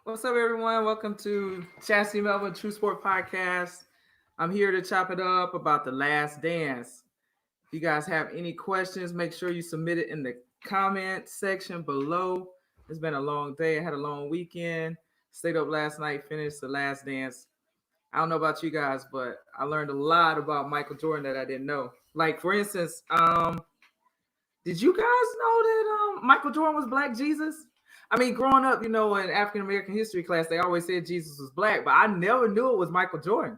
What's up, everyone? Welcome to Chasity Melvin True Sport Podcast. I'm here to chop it up about The Last Dance. If you guys have any questions, make sure you submit it in the comment section below. It's been a long day. I had a long weekend. Stayed up last night, finished The Last Dance. I don't know about you guys, but I learned a lot about Michael Jordan that I didn't know. Like, for instance, did you guys know that Michael Jordan was Black Jesus? I mean, growing up, in African American history class, they always said Jesus was black, but I never knew it was Michael Jordan.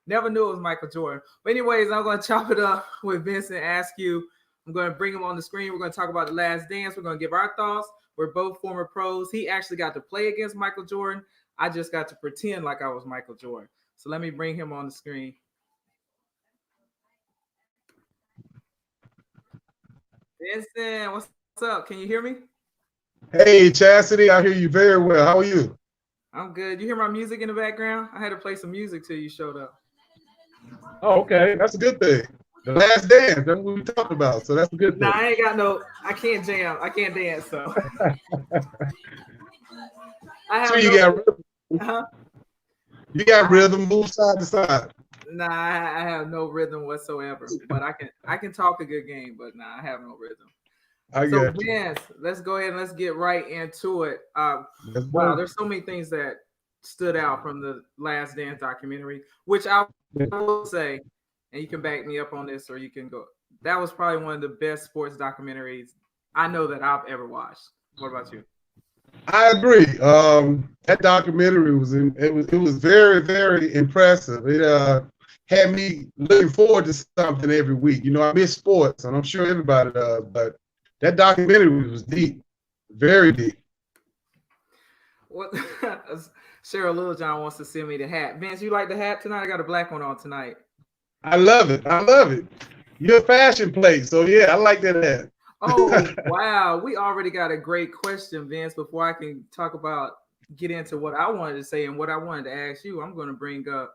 Never knew it was Michael Jordan. But anyways, I'm going to chop it up with Vincent, ask you. I'm going to bring him on the screen. We're going to talk about The Last Dance. We're going to give our thoughts. We're both former pros. He actually got to play against Michael Jordan. I just got to pretend like I was Michael Jordan. So let me bring him on the screen. Vincent, what's up? Can you hear me? Hey, Chasity, I hear you very well. How are you? I'm good. You hear my music in the background? I had to play some music till you showed up. Oh, okay. That's a good thing. The Last Dance, that's what we talked about. So that's a good thing. Nah, I can't jam. I can't dance, so. You got rhythm, move side to side. Nah, I have no rhythm whatsoever. But I can talk a good game, but nah, I have no rhythm. So Vince, let's go ahead and let's get right into it. Wow, there's so many things that stood out from the Last Dance documentary, which I will say, and you can back me up on this, or you can go. That was probably one of the best sports documentaries I know that I've ever watched. What about you? I agree. That documentary was very, very impressive. It had me looking forward to something every week. You know, I miss sports, and I'm sure everybody does, but that documentary was deep, very deep. What? Cheryl Littlejohn wants to send me the hat. Vince, you like the hat tonight? I got a black one on tonight. I love it. I love it. You're a fashion plate, so yeah, I like that hat. Oh, wow. We already got a great question, Vince. Before I can get into what I wanted to say and what I wanted to ask you, I'm going to bring up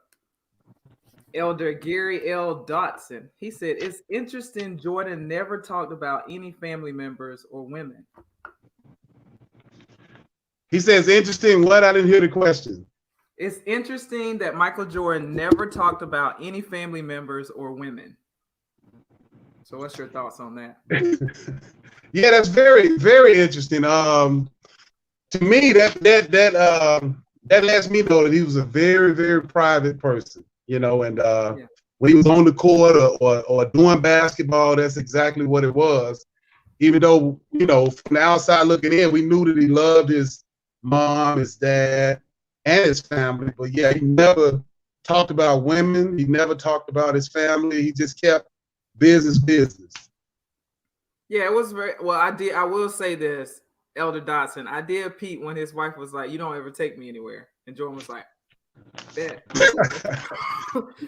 Elder Gary L. Dotson. He said, it's interesting Jordan never talked about any family members or women. He says, interesting what? I didn't hear the question. It's interesting that Michael Jordan never talked about any family members or women. So what's your thoughts on that? Yeah, that's very, very interesting. To me, that lets me know that he was a very, very private person. You know, and when he was on the court or doing basketball, that's exactly what it was. Even though, you know, from the outside looking in, we knew that he loved his mom, his dad, and his family. But yeah, he never talked about women. He never talked about his family. He just kept business. Yeah, it was very well. I will say this, Elder Dotson. I did peep when his wife was like, "You don't ever take me anywhere," and Jordan was like, Bet.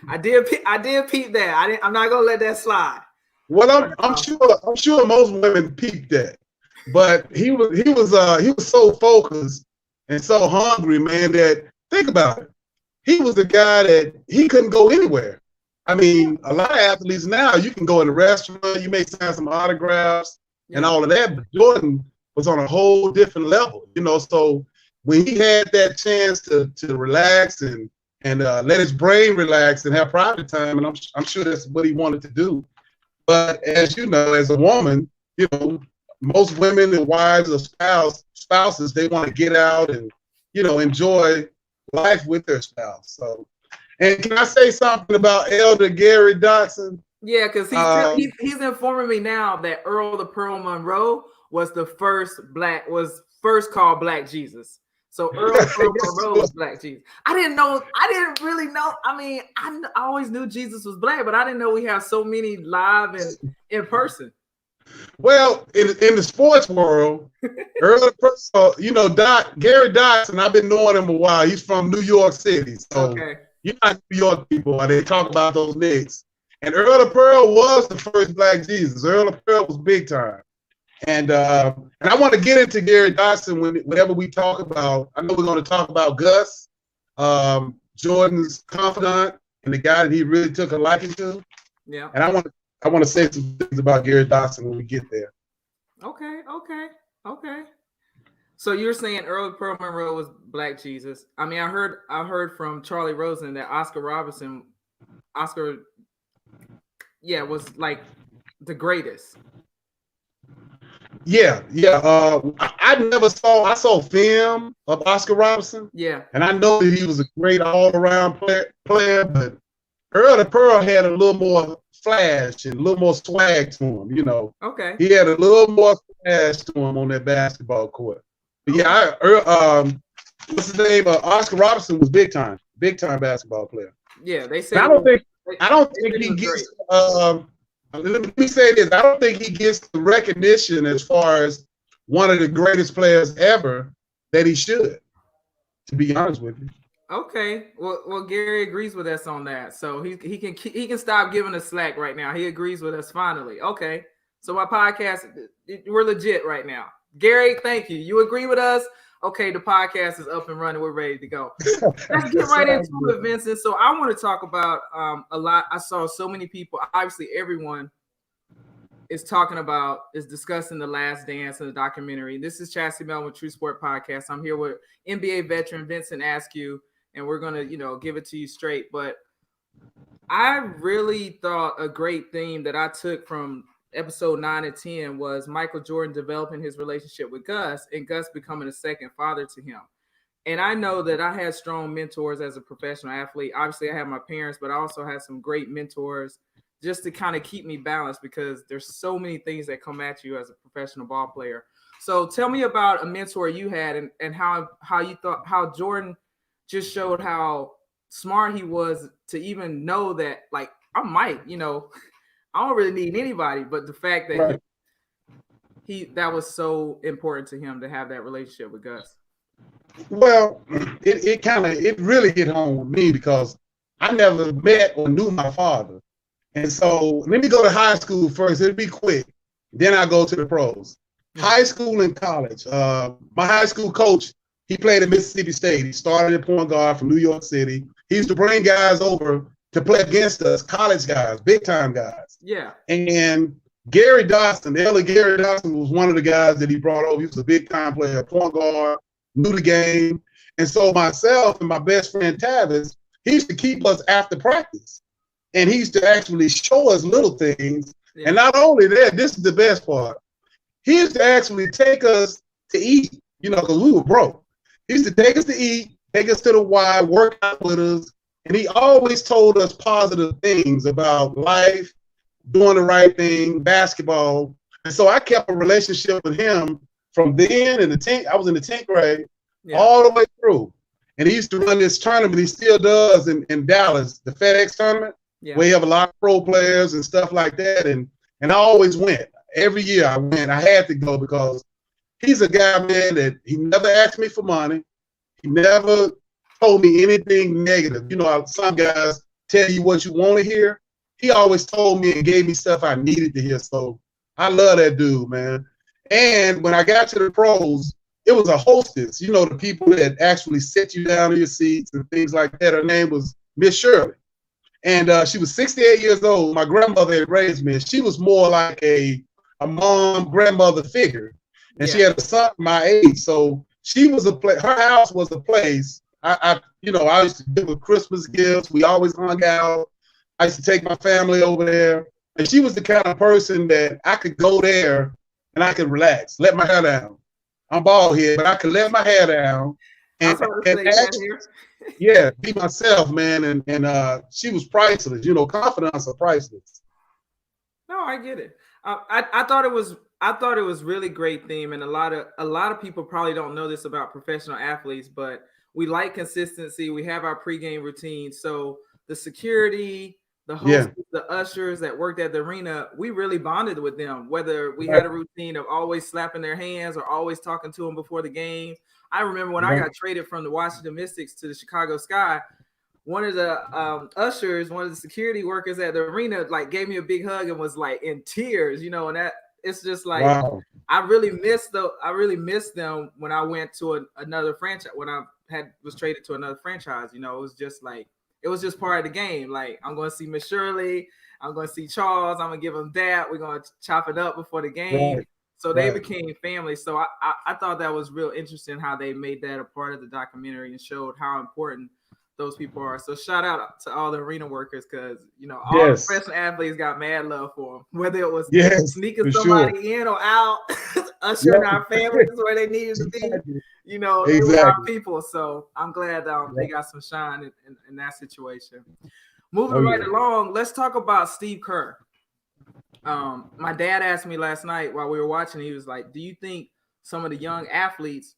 I did peep that. I'm not gonna let that slide. Well, I'm sure most women peeped that, but he was so focused and so hungry, man, that think about it. He was the guy that he couldn't go anywhere. I mean, a lot of athletes now, you can go in a restaurant, you may sign some autographs and all of that, but Jordan was on a whole different level, you know. So when he had that chance to relax and let his brain relax and have private time, and I'm sure that's what he wanted to do. But as you know, as a woman, you know, most women and wives or spouses, they want to get out and, you know, enjoy life with their spouse. So, and can I say something about Elder Gary Dotson? Yeah, because he's informing me now that Earl The Pearl Monroe was first called Black Jesus. So Earl The Pearl Monroe was Black Jesus. I didn't really know. I mean, I always knew Jesus was black, but I didn't know we have so many live and in person. Well, in the sports world, Earl The Pearl, you know, Gary Dotson, I've been knowing him a while. He's from New York City. So okay. You know New York people, they talk about those Knicks. And Earl The Pearl was the first Black Jesus. Earl The Pearl was big time. And I want to get into Gary Dotson whenever we talk about. I know we're going to talk about Gus, Jordan's confidant, and the guy that he really took a liking to. Yeah. And I want to say some things about Gary Dotson when we get there. Okay. So you're saying Earl The Pearl Monroe was Black Jesus? I mean, I heard from Charlie Rosen that Oscar, yeah, was like the greatest. Yeah, yeah. I saw film of Oscar Robertson, Yeah. and I know that he was a great all-around player, but Earl the Pearl had a little more flash and a little more swag to him. Okay. He had a little more flash to him on that basketball court. But yeah, what's his name? Oscar Robertson was big time basketball player. Yeah, they say. I don't think he gets. Let me say this: I don't think he gets the recognition as far as one of the greatest players ever that he should. To be honest with you. Okay. Well, Gary agrees with us on that, so he can stop giving us slack right now. He agrees with us finally. Okay. So my podcast, we're legit right now. Gary, thank you. You agree with us? Okay, the podcast is up and running. We're ready to go. Let's get right into it, Vincent. So I want to talk about a lot. I saw so many people. Obviously, everyone is discussing The Last Dance in the documentary. This is Chasity Melvin, True Sport Podcast. I'm here with NBA veteran Vincent Askew, and we're gonna, give it to you straight. But I really thought a great theme that I took from episode 9 and 10 was Michael Jordan developing his relationship with Gus and Gus becoming a second father to him. And I know that I had strong mentors as a professional athlete. Obviously, I had my parents, but I also had some great mentors just to kind of keep me balanced because there's so many things that come at you as a professional ball player. So tell me about a mentor you had and how you thought how Jordan just showed how smart he was to even know that, like, I might, I don't really need anybody, but the fact that Right. he that was so important to him to have that relationship with Gus. Well, it really hit home with me because I never met or knew my father. And so let me go to high school first. It'll be quick. Then I go to the pros. High school and college. My high school coach, he played at Mississippi State. He started at point guard from New York City. He used to bring guys over to play against us, college guys, big time guys. Yeah. And Gary Dotson, the elder Gary Dotson was one of the guys that he brought over. He was a big time player, point guard, knew the game. And so myself and my best friend Tavis, he used to keep us after practice. And he used to actually show us little things. Yeah. And not only that, this is the best part. He used to actually take us to eat, because we were broke. He used to take us to eat, take us to the Y, work out with us. And he always told us positive things about life, doing the right thing, basketball. And so I kept a relationship with him from then in the 10th. I was in the 10th grade, all the way through. And he used to run this tournament. He still does in Dallas, the FedEx tournament, where you have a lot of pro players and stuff like that. And I always went. Every year I went. I had to go because he's a guy, man, that he never asked me for money. He never told me anything negative. Some guys tell you what you want to hear. He always told me and gave me stuff I needed to hear. So I love that dude, man. And when I got to the pros, it was a hostess, the people that actually sit you down in your seats and things like that. Her name was Miss Shirley. And she was 68 years old. My grandmother had raised me. She was more like a mom, grandmother figure. And she had a son my age. So she was her house was a place. I used to give her Christmas gifts. We always hung out. I used to take my family over there. And she was the kind of person that I could go there and I could relax, let my hair down. I'm bald head, but I could let my hair down and be myself, man. And she was priceless. Confidence are priceless. No, I get it. I thought it was really great theme, and a lot of people probably don't know this about professional athletes, but we like consistency. We have our pregame routine, so the security, the hosts, the ushers that worked at the arena, we really bonded with them. Whether we had a routine of always slapping their hands or always talking to them before the game. I remember when I got traded from the Washington Mystics to the Chicago Sky, one of the ushers, one of the security workers at the arena, like gave me a big hug and was like in tears, and that it's just like I really missed them when I went to another franchise, when I was traded to another franchise. It was just like, it was just part of the game. Like, I'm going to see Miss Shirley, I'm going to see Charles, I'm going to give him that. We're going to chop it up before the game. So they became family. So I thought that was real interesting how they made that a part of the documentary and showed how important those people are. So shout out to all the arena workers, because all the professional athletes got mad love for them, whether it was sneaking somebody in or out, ushering our families where they needed to be. They were our people. So I'm glad they got some shine in that situation. Moving right along, let's talk about Steve Kerr. My dad asked me last night while we were watching, he was like, do you think some of the young athletes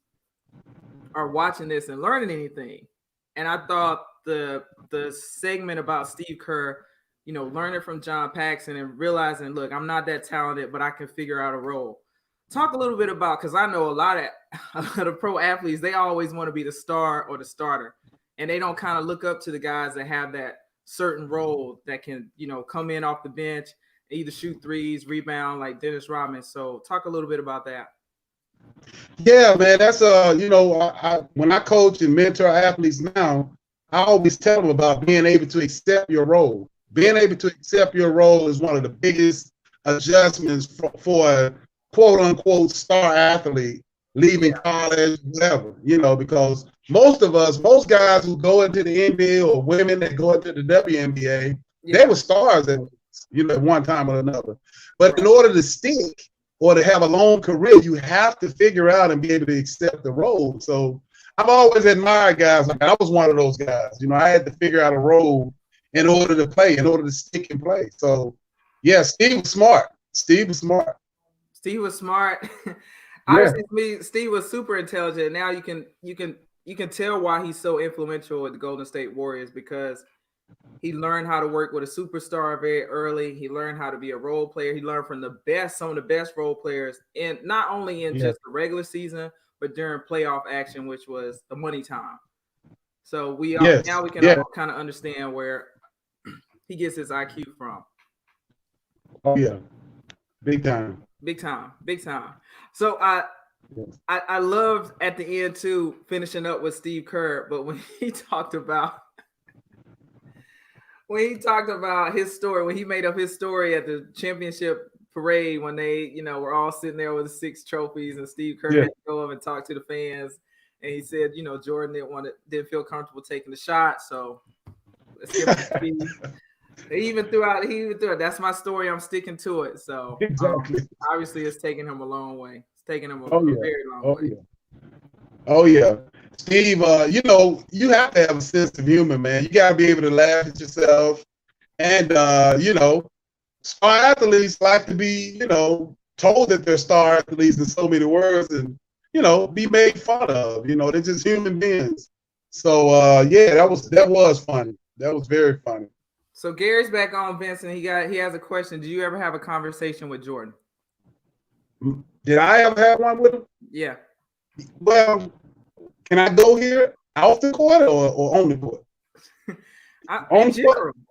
are watching this and learning anything? And I thought the segment about Steve Kerr, learning from John Paxson and realizing, look, I'm not that talented, but I can figure out a role. Talk a little bit about, because I know a lot of the pro athletes, they always want to be the star or the starter, and they don't kind of look up to the guys that have that certain role that can, come in off the bench, either shoot threes, rebound, like Dennis Rodman. So talk a little bit about that. Yeah, man, that's when I coach and mentor athletes now, I always tell them about being able to accept your role. Being able to accept your role is one of the biggest adjustments for a quote unquote star athlete leaving college, whatever, because most guys who go into the NBA or women that go into the WNBA, they were stars at one time or another. But in order to stick or to have a long career, you have to figure out and be able to accept the role. So I've always admired guys. Like I was one of those guys. I had to figure out a role in order to play, in order to stick and play. So yeah, Steve was smart. Obviously, Steve was super intelligent. Now you can tell why he's so influential with the Golden State Warriors, because he learned how to work with a superstar very early. He learned how to be a role player. He learned from some of the best role players, and not only in just the regular season, but during playoff action, which was the money time. So now we can all kind of understand where he gets his IQ from. Oh yeah, big time. So I loved at the end too, finishing up with Steve Kerr, but when he talked about his story, when he made up his story at the championship parade, when they, were all sitting there with the 6 trophies, and Steve Kerr had to go up and talk to the fans, and he said, Jordan didn't feel comfortable taking the shot, so let's give it to Steve. He even threw it. That's my story. I'm sticking to it. So obviously, it's taking him a long way. It's taking him a very long way. Oh yeah. Steve, you have to have a sense of humor, man. You got to be able to laugh at yourself. And, star athletes like to be, told that they're star athletes in so many words and, be made fun of. They're just human beings. So, that was funny. That was very funny. So Gary's back on, Vincent. He has a question. Did you ever have a conversation with Jordan? Did I ever have one with him? Yeah. Well, can I go here off the court or on the court?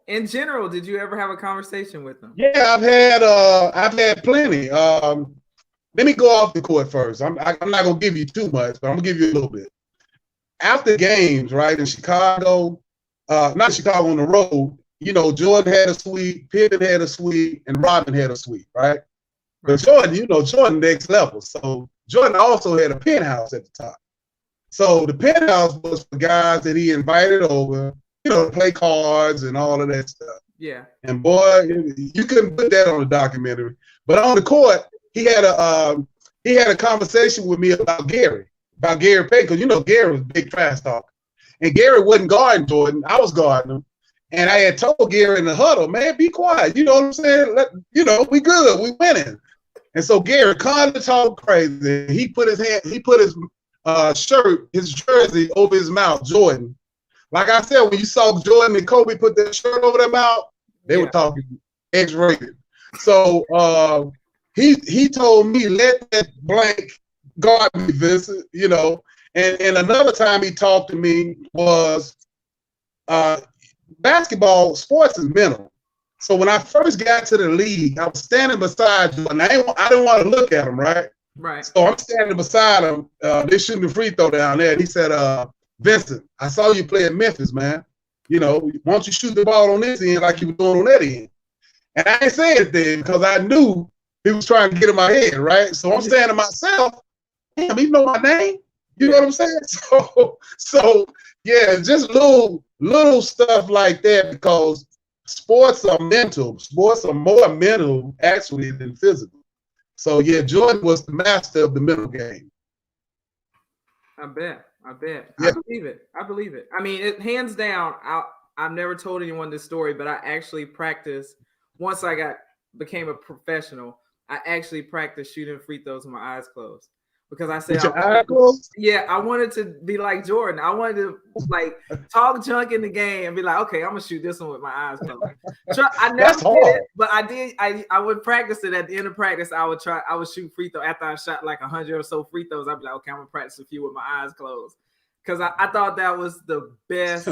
In general, did you ever have a conversation with him? Yeah, I've had plenty. Let me go off the court first. I'm not gonna give you too much, but I'm gonna give you a little bit. After games, right, in Chicago, not Chicago, on the road, Jordan had a suite, Pippen had a suite, and Rodman had a suite, right? But Jordan next level. So Jordan also had a penthouse at the top. So the penthouse was for guys that he invited over, to play cards and all of that stuff. Yeah. And boy, you couldn't put that on a documentary. But on the court, he had a conversation with me about Gary Payton, because Gary was a big trash talker. And Gary wasn't guarding Jordan. I was guarding him. And I had told Gary in the huddle, man, be quiet. You know what I'm saying? We good. We winning. And so Gary kind of talked crazy. He put his his jersey over his mouth, Jordan. Like I said, when you saw Jordan and Kobe put their shirt over their mouth, they were talking X-rated. So he told me, let that blank guard me, Vincent, And another time he talked to me was basketball, sports is mental. So when I first got to the league, I was standing beside Jordan. I didn't want to look at him, right? Right. So I'm standing beside him. They're shooting the free throw down there. And he said, Vincent, I saw you play at Memphis, man. Why don't you shoot the ball on this end like you were doing on that end? And I didn't say it then because I knew He was trying to get in my head, right? So I'm saying to myself, damn, he know my name. You know what I'm saying? So yeah, just little stuff like that, because sports are mental. Sports are more mental actually than physical. So yeah, Jordan was the master of the mental game. I bet. Yeah. I believe it. I mean, hands down. I've never told anyone this story, but I actually practiced once I became a professional. I actually practiced shooting free throws with my eyes closed because I said, With your eyes closed? yeah, I wanted to be like Jordan. I wanted to like talk junk in the game and be like, okay, I'm gonna shoot this one with my eyes closed. I never That's did hard. it, but I did. I would practice it at the end of practice. I would shoot free throw after I shot like 100 or so free throws. I'd be like, okay, I'm gonna practice a few with my eyes closed because I thought that was the best.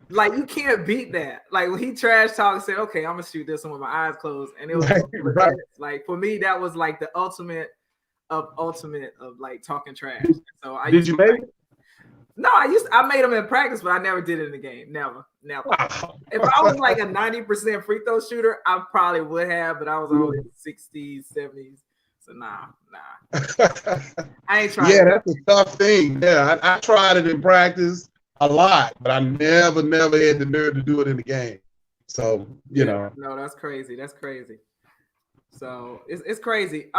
Like, you can't beat that. Like, when he trash talk and said, okay, I'm gonna shoot this one with my eyes closed, and it was right. like, for me, that was like the ultimate of like talking trash. So Did you make it? No, I made them in practice, but I never did it in the game. Never. Wow. If I was like a 90% free throw shooter, I probably would have, but I was always 60s, 70s. So nah. I ain't trying. Yeah, that's a tough thing. Yeah, I tried it in practice a lot, but I never had the nerve to do it in the game. So, you know. No, that's crazy. So it's crazy.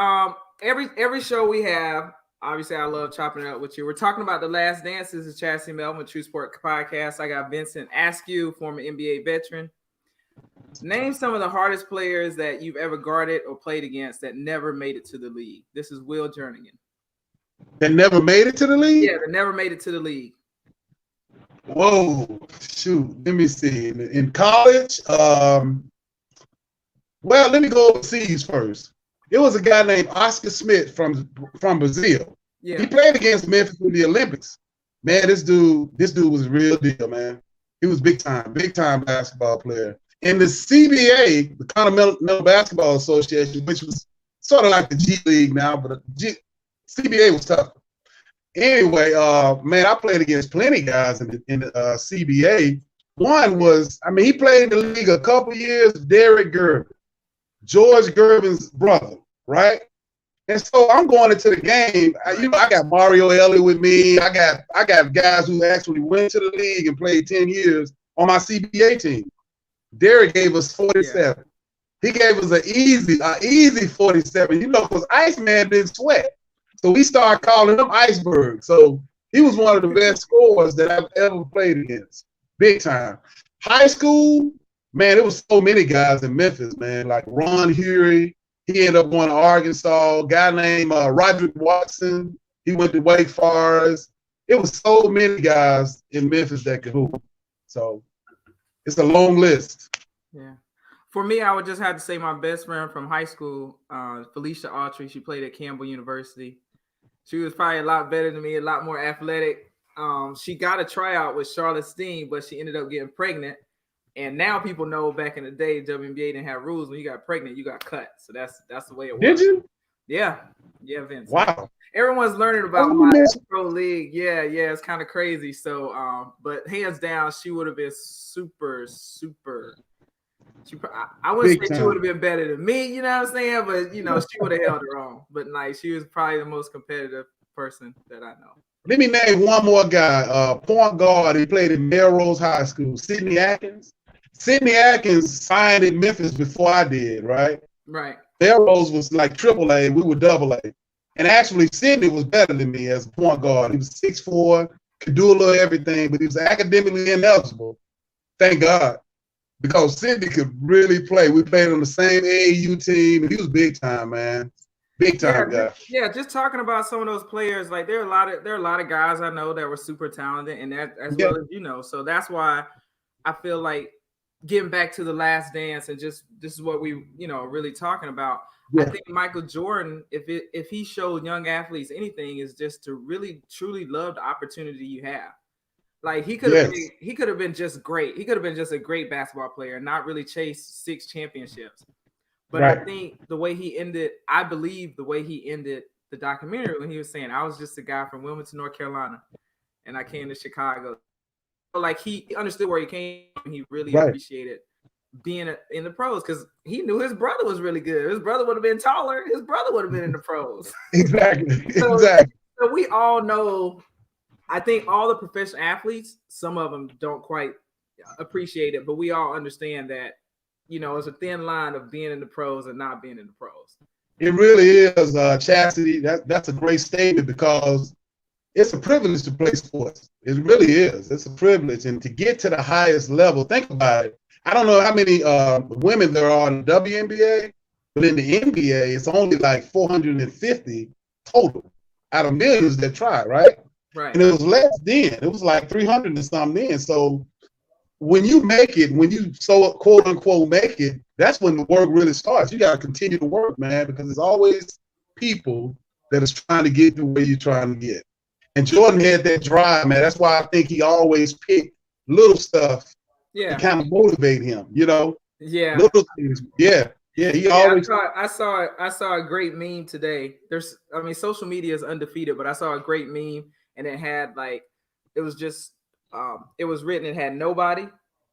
Every show we have, obviously I love chopping it up with you. We're talking about The Last Dance. This is Chasity Melvin, True Sport Podcast. I got Vincent Askew, former NBA veteran. Name some of the hardest players that you've ever guarded or played against that never made it to the league. This is Will Jernigan. That never made it to the league? Yeah, that never made it to the league. Whoa, shoot. Let me see. In college, well, let me go overseas first. It was a guy named Oscar Smith from Brazil. Yeah. He played against Memphis in the Olympics. Man, this dude was a real deal, man. He was big time basketball player. In the CBA, the Continental Basketball Association, which was sort of like the G League now, but CBA was tough. Anyway, man, I played against plenty of guys in the CBA. One was, I mean, he played in the league a couple years, Derek Gervin, George Gervin's brother, right? And so I'm going into the game. I got Mario Elliott with me. I got guys who actually went to the league and played 10 years on my CBA team. Derek gave us 47. He gave us an easy 47, because Iceman didn't sweat. So we started calling him Iceberg. So he was one of the best scorers that I've ever played against. Big time. High school, man, there was so many guys in Memphis, man, like Ron Huey. He ended up going to Arkansas. A guy named Roderick Watson. He went to Wake Forest. It was so many guys in Memphis that could hoop. So it's a long list. Yeah. For me, I would just have to say my best friend from high school, Felicia Autry. She played at Campbell University. She was probably a lot better than me, a lot more athletic. She got a tryout with Charlotte Steen, but she ended up getting pregnant. And now people know back in the day, WNBA didn't have rules. When you got pregnant, you got cut. So that's the way it was. Did you? Yeah, Vince. Wow. Everyone's learning about my pro league. Yeah, it's kind of crazy. So, but hands down, she would have been super. I wouldn't say she would have been better than me, you know what I'm saying? But she would have held her own. But she was probably the most competitive person that I know. Let me name one more guy. Point guard. He played at Melrose High School. Sidney Atkins. Sidney Atkins signed in Memphis before I did, right? Right. Melrose was like AAA. We were AA. And actually, Sidney was better than me as a point guard. He was 6'4", could do a little everything, but he was academically ineligible. Thank God. Because Sidney could really play. We played on the same AAU team, and he was big time, man. Big time guy. Yeah, just talking about some of those players, like there are a lot of guys I know that were super talented, and that as well as So that's why I feel like getting back to The Last Dance and just this is what we really talking about. Yeah. I think Michael Jordan, if he showed young athletes anything, is just to really truly love the opportunity you have. Like he could have been just great. He could have been just a great basketball player and not really chase 6 championships. But I think I believe the way he ended the documentary when he was saying, I was just a guy from Wilmington, North Carolina, and I came to Chicago. Like he understood where he came and he really appreciated being in the pros because he knew his brother was really good. His brother would have been taller. His brother would have been in the pros. Exactly. So, Exactly. so we all know. I think all the professional athletes, some of them don't quite appreciate it, but we all understand that, you know, it's a thin line of being in the pros and not being in the pros. It really is, Chastity. That's a great statement because it's a privilege to play sports. It really is. It's a privilege. And to get to the highest level, think about it. I don't know how many women there are in the WNBA, but in the NBA, it's only like 450 total out of millions that try, right? Right. And it was less then. It was like 300 and something then. So when you make it, when you so quote unquote make it, that's when the work really starts. You got to continue to work, man, because there's always people that is trying to get to where you're trying to get. And Jordan had that drive, man. That's why I think he always picked little stuff to kind of motivate him, you know? Yeah. Little things. Yeah. Yeah. He always. I saw a great meme today. Social media is undefeated, but I saw a great meme and it had it was just it was written, it had nobody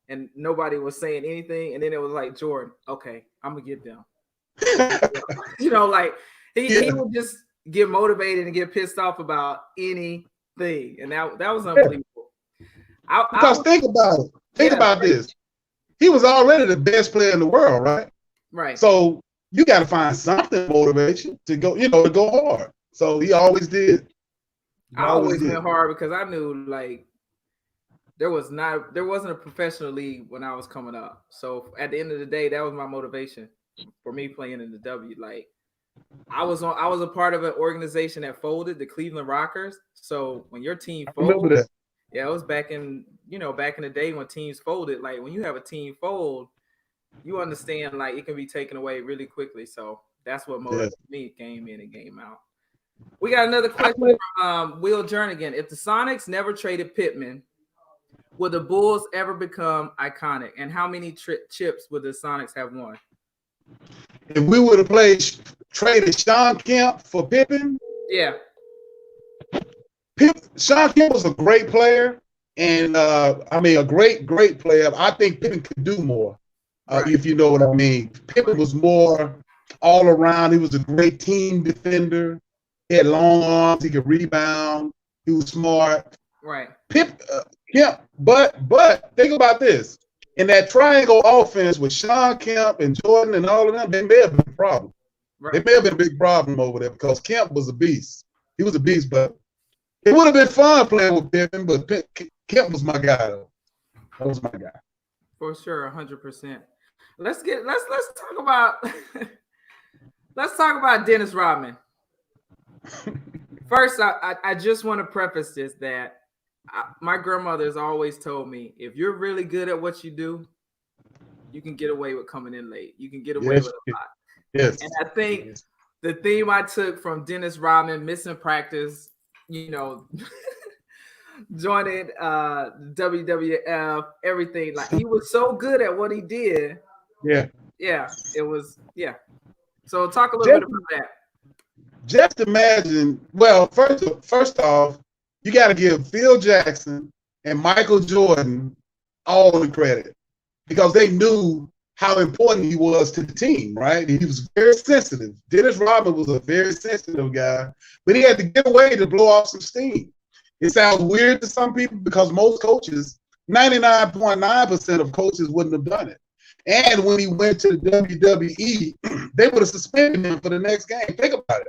and nobody was saying anything, and then it was like, Jordan, okay, I'm gonna get them. You know, like he would just get motivated and get pissed off about anything, and that was unbelievable. Because think about it. Think about this. He was already the best player in the world, right? Right. So you got to find something motivation to go, you know, to go hard. So he always did. I always went hard because I knew there wasn't a professional league when I was coming up. So at the end of the day, that was my motivation for me playing in the W. Like I was a part of an organization that folded, the Cleveland Rockers. So when your team folded, it was back in the day when teams folded. Like when you have a team fold, you understand it can be taken away really quickly. So that's what motivated me game in and game out. We got another question from Will Jernigan. If the Sonics never traded Pippen, would the Bulls ever become iconic? And how many chips would the Sonics have won? If we would have traded Sean Kemp for Pippen, Sean Kemp was a great player, and a great player. I think Pippen could do more, if you know what I mean. Pippen was more all around. He was a great team defender. He had long arms. He could rebound. He was smart. Right. Kemp, but think about this. In that triangle offense with Sean Kemp and Jordan and all of them, they may have been a problem. Right. It may have been a big problem over there because Kemp was a beast. He was a beast, but it would have been fun playing with Pippen, but Kemp was my guy, though. That was my guy. For sure, 100%. Let's talk about let's talk about Dennis Rodman. First, I just want to preface this that my grandmother has always told me, if you're really good at what you do, you can get away with coming in late. You can get away with a lot. Yes. And I think the theme I took from Dennis Rodman, missing practice, joining WWF, everything. He was so good at what he did. Yeah. Yeah, it was. Yeah. So talk a little bit about that. Just imagine. Well, first off, you got to give Phil Jackson and Michael Jordan all the credit because they knew how important he was to the team, right? He was very sensitive. Dennis Rodman was a very sensitive guy, but he had to get away to blow off some steam. It sounds weird to some people because most coaches, 99.9% of coaches wouldn't have done it. And when he went to the WWE, they would have suspended him for the next game. Think about it.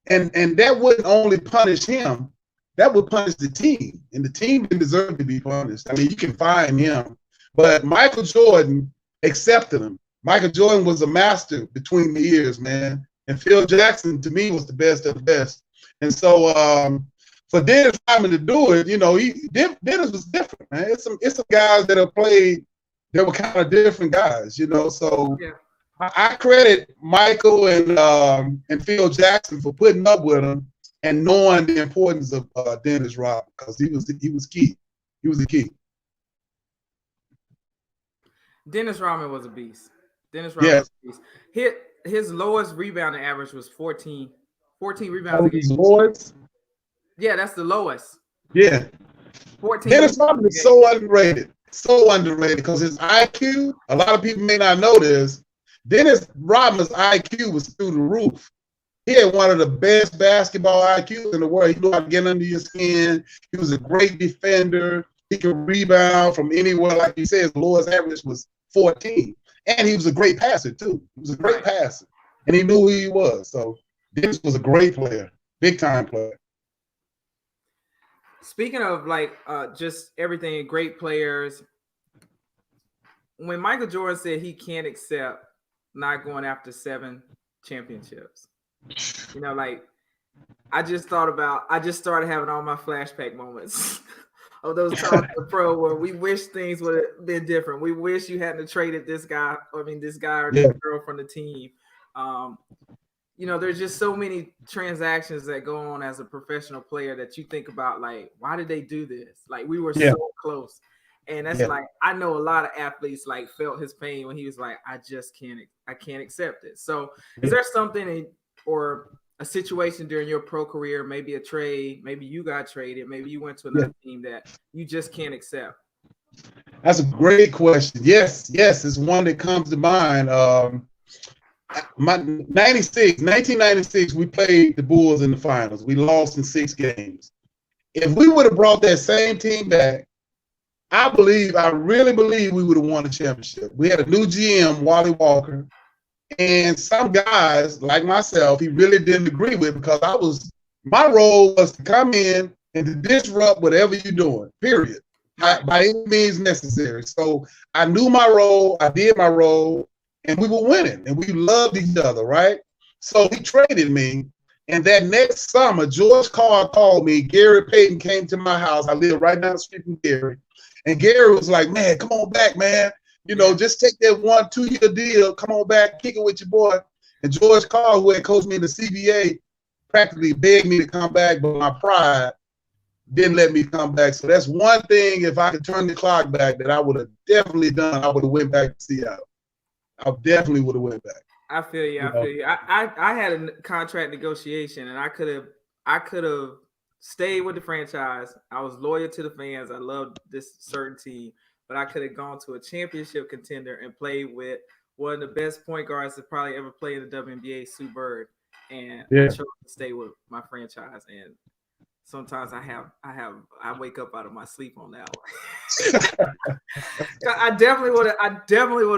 And that wouldn't only punish him, that would punish the team. And the team didn't deserve to be punished. I mean, you can fine him. But Michael Jordan accepted him. Michael Jordan was a master between the ears, man. And Phil Jackson, to me, was the best of the best. And so for Dennis Rodman to do it, Dennis was different, man. It's some guys that have played that were kind of different guys, So I credit Michael and Phil Jackson for putting up with him and knowing the importance of Dennis Rodman because he was key. He was the key. Dennis Rodman was a beast. Was a beast. His lowest rebounding average was 14 rebounds a game. Lowest? Yeah, that's the lowest. Yeah. 14. Dennis Rodman is so underrated. So underrated because his IQ, a lot of people may not know this. Dennis Rodman's IQ was through the roof. He had one of the best basketball IQs in the world. He knew how to get under your skin. He was a great defender. He could rebound from anywhere. Like you said, his lowest average was 14. And he was a great passer, too. He was a great passer. And he knew who he was. So Dennis was a great player, big-time player. Speaking of like just everything, great players. When Michael Jordan said he can't accept not going after 7 championships, you know, like I just started having all my flashback moments of those times in the pro where we wish things would have been different. We wish you hadn't traded this guy or this girl from the team. You know, there's just so many transactions that go on as a professional player that you think about, like, why did they do this? Like, we were so close. And that's like, I know a lot of athletes like felt his pain when he was like, I can't accept it. So is there something or a situation during your pro career, maybe a trade, maybe you got traded, maybe you went to another team that you just can't accept? That's a great question. Yes, it's one that comes to mind. 1996, we played the Bulls in the finals. We lost in 6 games. If we would have brought that same team back, I really believe we would have won the championship. We had a new GM, Wally Walker, and some guys like myself, he really didn't agree with because my role was to come in and to disrupt whatever you're doing, period, by any means necessary. So I knew my role, I did my role, and we were winning, and we loved each other, right? So he traded me, and that next summer, George Carr called me. Gary Payton came to my house. I live right down the street from Gary. And Gary was like, man, come on back, man. You know, just take that 1-2 year deal. Come on back, kick it with your boy. And George Carr, who had coached me in the CBA, practically begged me to come back, but my pride didn't let me come back. So that's one thing, if I could turn the clock back, that I would have definitely done. I would have went back to Seattle. I definitely would have went back. I feel you. I had a contract negotiation, and I could have stayed with the franchise. I was loyal to the fans. I loved this certain team, but I could have gone to a championship contender and played with one of the best point guards that probably ever played in the WNBA, Sue Bird. And I chose to stay with my franchise. And sometimes I wake up out of my sleep on that one. I definitely would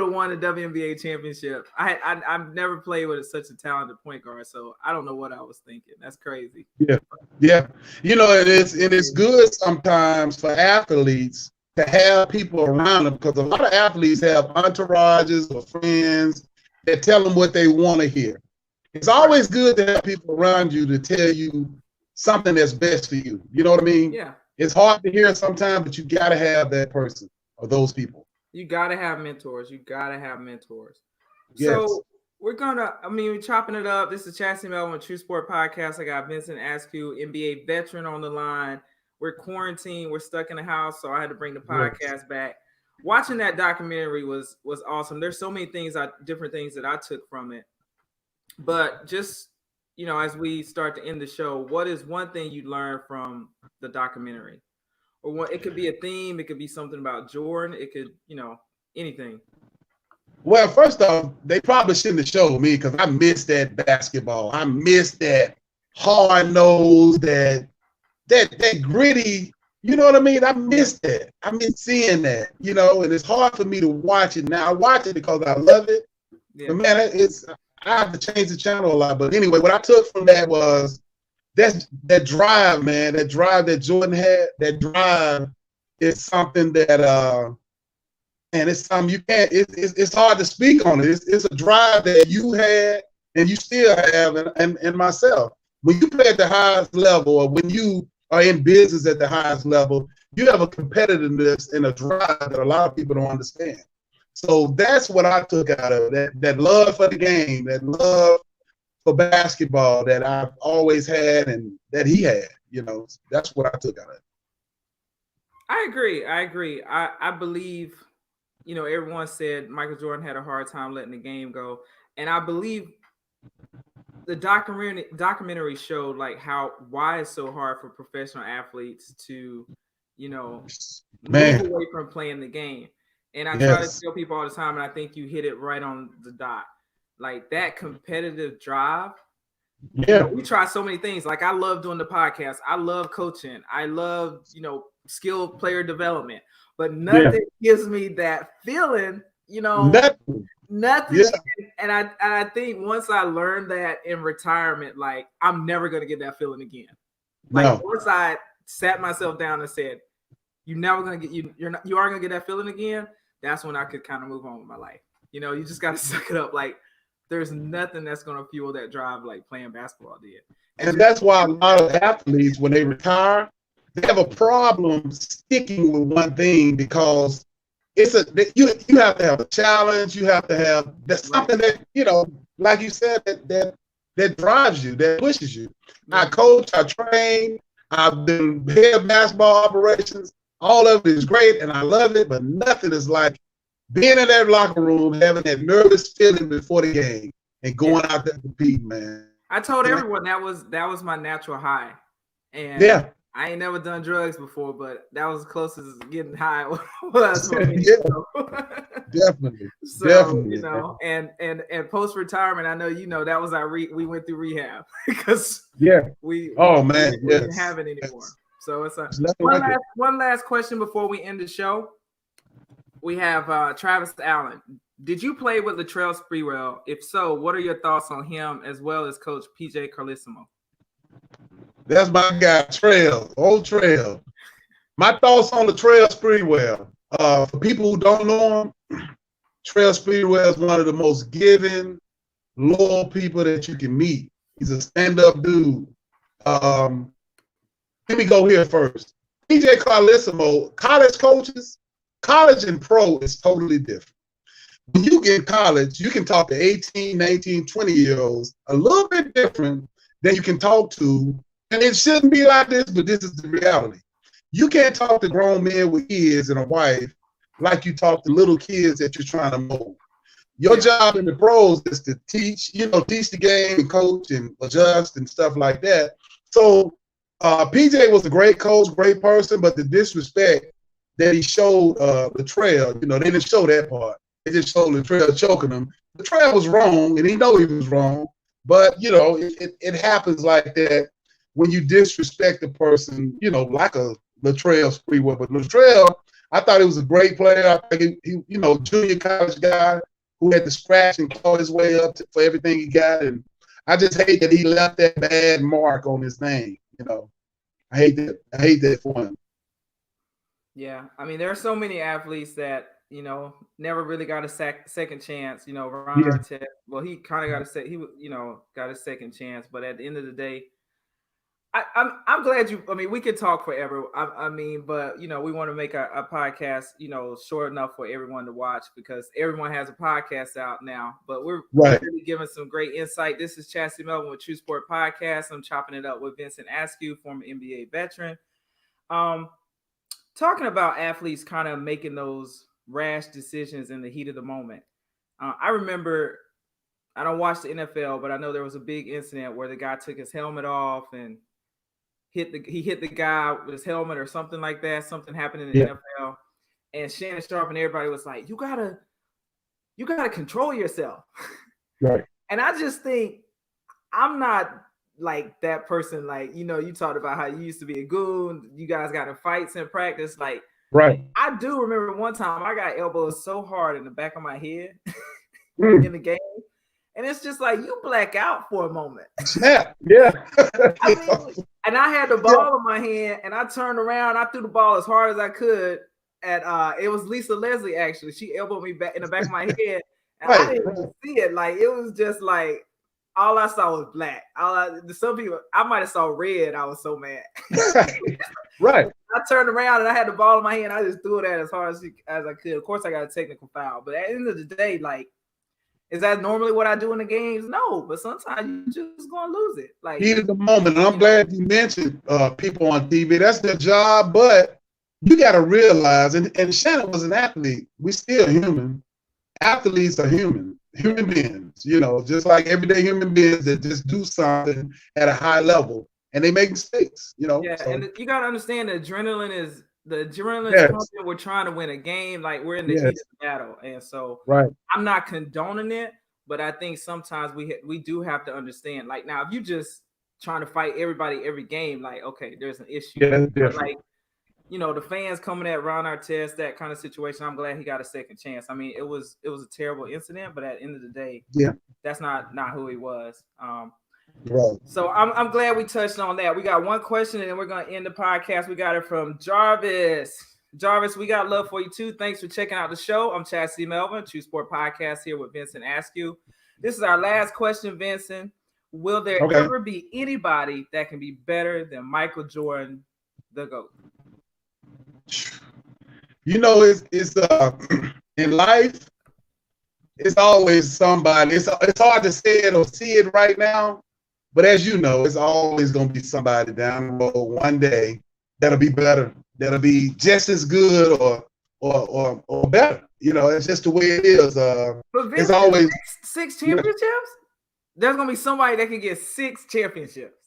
have won the WNBA championship. I've never played with such a talented point guard, so I don't know what I was thinking. That's crazy. Yeah. You know, it's good sometimes for athletes to have people around them, because a lot of athletes have entourages or friends that tell them what they want to hear. It's always good to have people around you to tell you something that's best for you. You know what I mean? Yeah. It's hard to hear sometimes, but you got to have that person or those people. You got to have mentors. Yes. So we're chopping it up. This is Chasity Melvin, True Sport Podcast. I got Vincent Askew, NBA veteran, on the line. We're quarantined. We're stuck in the house, so I had to bring the podcast back. Watching that documentary was awesome. There's so many different things that I took from it. But just, you know, as we start to end the show, what is one thing you learned from the documentary? Or what, it could be a theme, it could be something about Jordan, it could, you know, anything. Well, first off, they probably shouldn't have showed me, because I missed that basketball. I missed that hard nose, that gritty. You know what I mean? I missed that. I miss seeing that. You know, and it's hard for me to watch it now. I watch it because I love it. Yeah. But man, I have to change the channel a lot. But anyway, what I took from that was that drive, man. That drive that Jordan had. That drive is something that and it's something you can't. It's hard to speak on it. It's a drive that you had and you still have, and myself. When you play at the highest level, or when you are in business at the highest level, you have a competitiveness and a drive that a lot of people don't understand. So that's what I took out of it. That love for the game, that love for basketball that I've always had and that he had. You know, that's what I took out of it. I agree. I believe, you know, everyone said Michael Jordan had a hard time letting the game go. And I believe the documentary showed like why it's so hard for professional athletes to, move away from playing the game. And I try to tell people all the time, and I think you hit it right on the dot. Like that competitive drive. Yeah. We try so many things. Like I love doing the podcast. I love coaching. I love, skilled player development. But nothing gives me that feeling, nothing. Yeah. And I think once I learned that in retirement, like I'm never gonna get that feeling again. Like once I sat myself down and said, "You're never gonna get you aren't gonna get that feeling again." That's when I could kind of move on with my life. You just gotta suck it up. Like there's nothing that's gonna fuel that drive like playing basketball did. And that's why a lot of athletes, when they retire, they have a problem sticking with one thing because you have to have a challenge. You have to have something that like you said, that drives you, that pushes you. I coach, I train, I've been head of basketball operations. All of it is great, and I love it. But nothing is like being in that locker room, having that nervous feeling before the game, and going out there to compete, man. I told everyone that was my natural high, and I ain't never done drugs before, but that was as close as getting high was for me. Definitely. So definitely, and post retirement, I know that was we went through rehab because we didn't have it anymore. So it's one last question before we end the show. We have Travis Allen. Did you play with Latrell Sprewell? If so, what are your thoughts on him as well as Coach PJ Carlesimo? That's my guy, old Trail. My thoughts on Latrell Sprewell. For people who don't know him, Trail Sprewell is one of the most giving, loyal people that you can meet. He's a stand-up dude. Let me go here first. PJ Carlesimo, college coaches, college and pro is totally different. When you get in college, you can talk to 18, 19, 20-year-olds a little bit different than you can talk to, and it shouldn't be like this, but this is the reality. You can't talk to grown men with kids and a wife like you talk to little kids that you're trying to mold. Your job in the pros is to teach the game and coach and adjust and stuff like that. So PJ was a great coach, great person, but the disrespect that he showed Latrell, they didn't show that part. They just showed Latrell choking him. Latrell was wrong, and he know he was wrong, but, it happens like that when you disrespect a person, like a Latrell Sprewell. But Latrell, I thought he was a great player. I think he junior college guy who had to scratch and claw his way up for everything he got. And I just hate that he left that bad mark on his name. I hate that for him. Yeah, I mean, there are so many athletes that never really got a second chance. Ron Artest, well, he kind of got a second chance, but at the end of the day, I'm glad you. I mean, we could talk forever. But we want to make a podcast, short enough for everyone to watch because everyone has a podcast out now. But we're really giving some great insight. This is Chasity Melvin with True Sport Podcast. I'm chopping it up with Vincent Askew, former NBA veteran. Talking about athletes kind of making those rash decisions in the heat of the moment. I remember. I don't watch the NFL, but I know there was a big incident where the guy took his helmet off and he hit the guy with his helmet or something like that. Something happened in the NFL, and Shannon Sharp and everybody was like, "You gotta control yourself." Right. And I just think I'm not like that person. Like you talked about how you used to be a goon. You guys got in fights in practice. Like, I do remember one time I got elbowed so hard in the back of my head in the game. And it's just like you black out for a moment. Yeah. And I had the ball in my hand, and I turned around. I threw the ball as hard as I could. At it was Lisa Leslie actually. She elbowed me back in the back of my head, and I didn't even see it. Like it was just like all I saw was black. Some people I might have saw red. I was so mad. Right. I turned around and I had the ball in my hand. I just threw it at as hard as I could. Of course, I got a technical foul, but at the end of the day, like. Is that normally what I do in the games? No, but sometimes you just gonna lose it. Like heat of the moment. And I'm glad you mentioned people on TV. That's their job, but you got to realize, and Shannon was an athlete. We still human. Athletes are human beings. Just like everyday human beings that just do something at a high level, and they make mistakes. Yeah, so. And you got to understand that adrenaline The adrenaline's Yes. pumping. We're trying to win a game. Like we're in the Yes. heat of the battle. And so Right. I'm not condoning it, but I think sometimes we do have to understand. Like now, if you just trying to fight everybody every game, like okay, there's an issue. Yeah, that's But different. like, you know, the fans coming at Ron Artest, that kind of situation. I'm glad he got a second chance. I mean, it was a terrible incident, but at the end of the day, Yeah. that's not who he was. Right. So I'm glad we touched on that. We got one question, and then we're gonna end the podcast. We got it from Jarvis. Jarvis, we got love for you too. Thanks for checking out the show. I'm Chasity Melvin, True Sport Podcast here with Vincent Askew. This is our last question, Vincent. Will there ever be anybody that can be better than Michael Jordan, the GOAT? You know, it's in life, it's always somebody. It's hard to say it or see it right now, but as you know, it's always going to be somebody down the road one day that'll be better, that'll be just as good or better. You know, it's just the way it is. But Vincent, it's always six championships. There's gonna be somebody that can get 6 championships.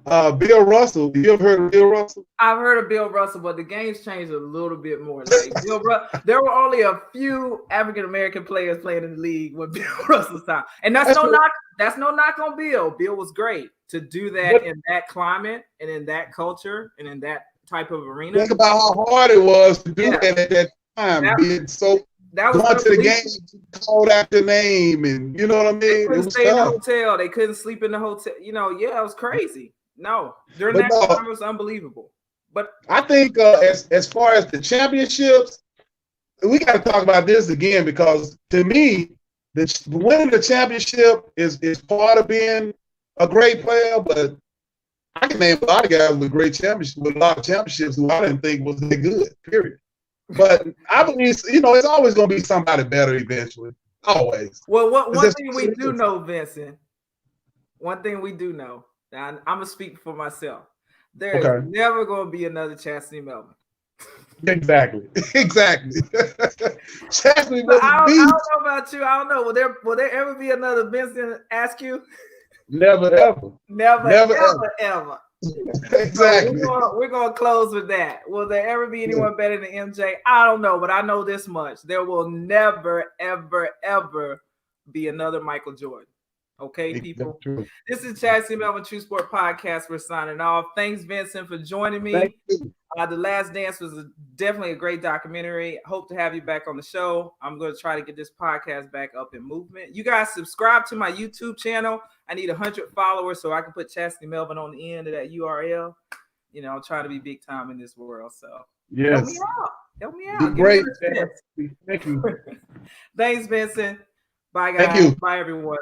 Bill Russell. You ever heard of Bill Russell? I've heard of Bill Russell, but the game's changed a little bit more. Like there were only a few African American players playing in the league with Bill Russell's time, and that's no knock on Bill. Bill was great to do that in that climate and in that culture and in that type of arena. Think about how hard it was to do that at that time. Being so going to the game, called out the name, and you know what I mean. They couldn't stay in the hotel. They couldn't sleep in the hotel. You know, it was crazy. No, during that time it was unbelievable. But I think as far as the championships, we got to talk about this again because to me, winning the championship is part of being a great player. But I can name a lot of guys with a lot of championships who I didn't think was that good. Period. But I believe it's always going to be somebody better eventually. Always. Well, one thing we do know, Vincent. One thing we do know. I'm gonna speak for myself. There is never gonna be another Chasity Melvin. Exactly. Chasity Melvin. I don't know about you. I don't know. Will there ever be another Vincent Askew? Never ever. Exactly. So we're gonna close with that. Will there ever be anyone better than MJ? I don't know, but I know this much: there will never, ever, ever be another Michael Jordan. Okay, people. This is Chasity Melvin True Sport Podcast. We're signing off. Thanks, Vincent, for joining me. Thank you. The Last Dance was definitely a great documentary. Hope to have you back on the show. I'm going to try to get this podcast back up in movement. You guys subscribe to my YouTube channel. I need 100 followers so I can put Chasity Melvin on the end of that URL. You know, I'm trying to be big time in this world. So yes. Help me out. Great. Thank you. Thanks, Vincent. Bye, guys. Thank you. Bye, everyone.